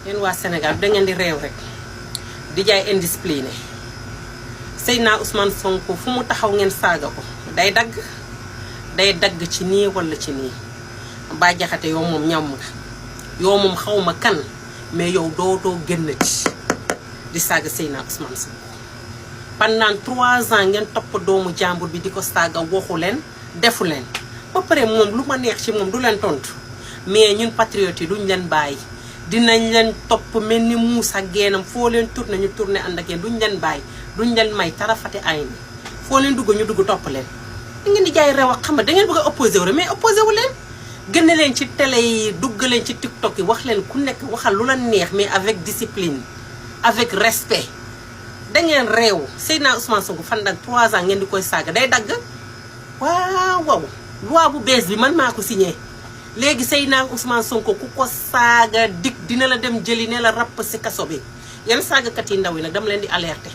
yéen waa Sénégal da ngeen di réew rek di jaay indiscipliné Seydina Ousmane Sonko fu mu taxaw ngeen saaga ko day dagg ci nii wala ci nii Bah Diakhaté yow moom ñam nga yow moom xawma kan mais yow dootoo génnati di saaga Seydina Ousmane Sonko pendant 3 ans ngeen topp doomu jàmbur bi di ko saaga waxu leen defu leen ba pare moom lu ma neex ci moom du leen tontu mais ñun patriotes yi duñ leen bàyyi dinañ leen topp mel ni muus ak geenam foo leen tourné ñu tourné ànd ak yéen duñ leen bàyyi duñ leen may tarafati ay ni foo leen dugg ñu dugg topp leen da ngeen di jaay rew ak xam nga da ngeen bëgg a opposé wu rek mais opposé wu leen gën leen ci télé yi dugg leen ci TikTok yi wax leen ku nekk waxal lu la neex mais avec discipline avec respect da ngeen réew Seydina Ousmane Sonko fan nag 3 ans ngeen di koy saaga day dagg waaw loi bu bees bi man maa ko signé léegi Seydina Ousmane Sonko ku ko saaga dik dina la dem jëli ne la rapp si kaso bi yenn saagakat yi ndaw yi nag dama leen di alerter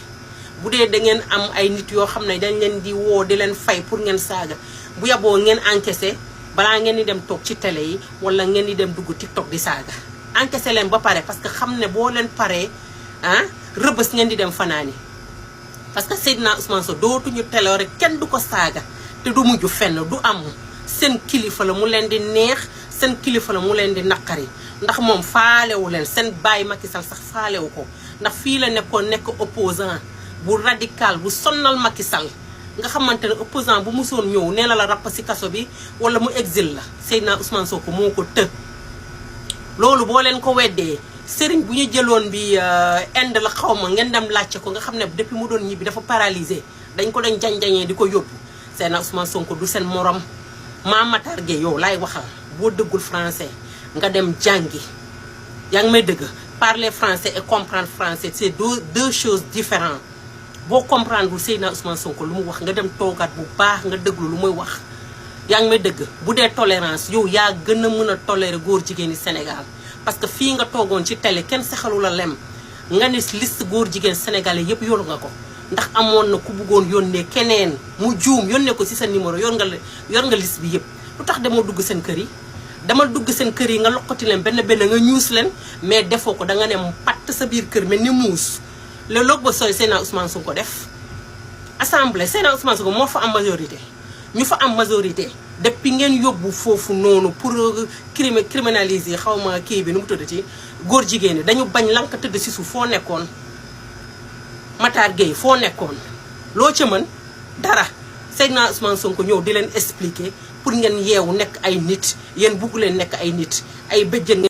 bu dee da ngeen am ay nit yoo xam ne dañ leen di woo di leen fay pour ngeen saaga bu yaboo ngeen encaissé balaa ngeen di dem toog ci télé yi wala ngeen di dem dugg TikTok di saaga encaissé leen ba pare parce que xam ne boo leen paree rëbës ngeen di dem fanaani parce que Seydina Ousmane Sonko dootuñu télé rek kenn du ko saaga te du mujj fenn du am seen kilifa la mu leen di neex seen kilifa la mu leen di naqari ndax moom faalewu leen seen bàyyi Macky Sall sax faalewu ko ndax fii la nekkoon nekk opposant bu radical bu sonnal Macky Sall nga xamante ne opposant bu musoon ñëw nee na la rapp si kaso bi wala mu exil la Seydina Ousmane Sonko moo ko të loolu boo leen ko weddee sëriñ bu ñu jëloon bi Inde la xaw ma ngeen dem laajte ko nga xam ne depuis mu doon ñibbi dafa paralysé dañ ko doon jañ-jañee di ko yóbbu Seydina Ousmane Sonko du seen morom Mame Matar Gueye yow laay waxal boo dëggul français nga dem jàngi yaa ngi may dëgg parler français et comprendre français c'est deux choses différentes boo comprendre bul Seydina Ousmane Sonko lu mu wax nga dem toogaat bu baax nga dëgglu lu muy wax yaa ngi may dëgg bu dee tolérance yow yaa gën a mën a tolérer góor jigéen yi Sénégal parce que fii nga toogoon ci télé kenn saxalu la lem nga ni liste góor jigéen sénégalais yëpp yor nga ko ndax amoon na ku bëggoon yónnee keneen mu juum yónnee ko ci sa numéro yor nga liste bi yëpp lu tax demoo dugg seen kër yi dama dugg seen kër yi nga loqati leen benn nga ñuus leen mais defoo ko da nga ne patt sa biir kër mel ni muus le loog ba sooy Seydina Ousmane Sonko def assemblée Seydina Ousmane Sonko moo fa am majorité ñu fa am majorité depuis ngeen yóbbu foofu noonu pour criminaliser xaw ma kii bi nu mu tudd ci góor jigéen ñi dañu bañ lank tëdd si suuf foo nekkoon Matar Gueye foo nekkoon loo ca mën dara Seydina Ousmane Sonko ñëw di leen expliquer pour ngeen yeewu nekk ay nit yéen bugg leen nekk ay nit ay bëjjën